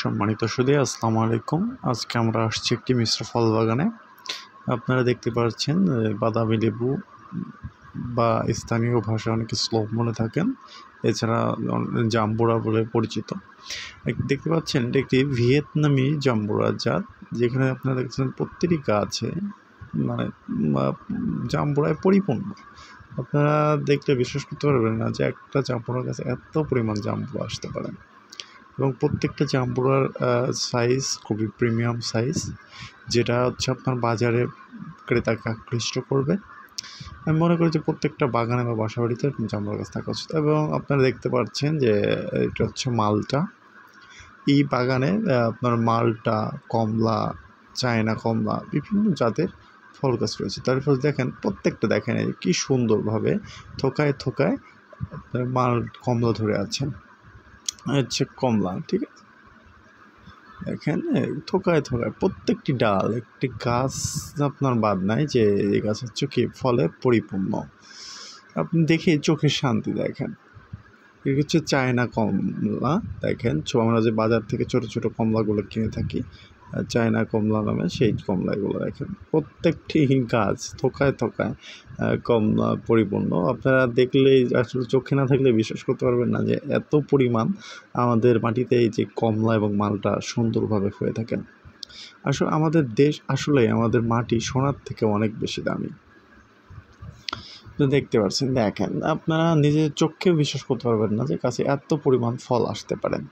সম্মানিত সুধী, আসসালামু আলাইকুম। আজকে আমরা আসছি একটি মিশ্র ফল বাগানে। আপনারা দেখতে পাচ্ছেন বাদামি লেবু বা স্থানীয় ভাষায় অনেকে স্লোপ বলে থাকেন, এছাড়া জাম্বুরা বলে পরিচিত। দেখতে পাচ্ছেন এটা একটি ভিয়েতনামি জাম্বুরা জাত, যেখানে আপনারা দেখছেন প্রত্যেকটি গাছে মানে জাম্বুরায় পরিপূর্ণ। আপনারা দেখলে বিশ্বাস করতে পারবেন না যে একটা জাম্বুরা গাছে এত পরিমাণ জাম্বুরা আসতে পারে, এবং প্রত্যেকটা জাম্বুরার সাইজ খুবই প্রিমিয়াম সাইজ, যেটা হচ্ছে আপনার বাজারে ক্রেতাকে আকৃষ্ট করবে। আমি মনে করি যে প্রত্যেকটা বাগানে বা বাসাবাড়িতে জাম্বুরা গাছ থাকা উচিত। এবং আপনারা দেখতে পাচ্ছেন যে এটা হচ্ছে মালটা। এই বাগানে আপনার মালটা, কমলা, চায়না কমলা, বিভিন্ন জাতের ফল গাছ রয়েছে। তারপর দেখেন প্রত্যেকটা, দেখেন কি সুন্দরভাবে থোকায় থোকায় আপনার মাল কমলা ধরে আছেন। হচ্ছে কমলা, ঠিক আছে। দেখেন থোকায় থোকায় প্রত্যেকটি ডাল, একটি গাছ আপনার বাদ নাই যে এই গাছ হচ্ছে কি ফলে পরিপূর্ণ। আপনি দেখে চোখের শান্তি। দেখেন এটা হচ্ছে চায়না কমলা। দেখেন আমরা যে বাজার থেকে ছোট ছোট কমলাগুলো কিনে থাকি, চায়না কমলা নামে সেই কমলাগুলো দেখেন প্রত্যেকটি গাছ থোকায় থোকায় কমলা পরিপূর্ণ। আপনারা দেখলেই আসলে চোখে না থাকলে বিশ্বাস করতে পারবেন না যে এত পরিমাণ আমাদের মাটিতে এই যে কমলা এবং মালটা সুন্দরভাবে হয়ে থাকেন। আসলে আমাদের দেশ, আসলে আমাদের মাটি সোনার থেকে অনেক বেশি দামি। দেখতে পাচ্ছেন, দেখেন আপনারা নিজের চোখেও বিশ্বাস করতে পারবেন না যে গাছে এত পরিমাণ ফল আসতে পারেন।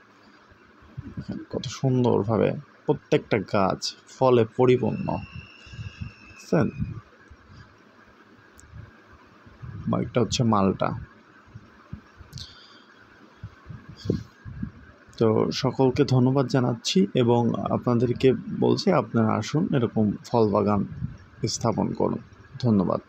দেখেন কত সুন্দরভাবে প্রত্যেকটা গাছ ফলে পরিপূর্ণ। বুঝছেন, একটা হচ্ছে মালটা। তো সকলকে ধন্যবাদ জানাচ্ছি এবং আপনাদেরকে বলছি আপনারা আসুন, এরকম ফল বাগান স্থাপন করুন। ধন্যবাদ।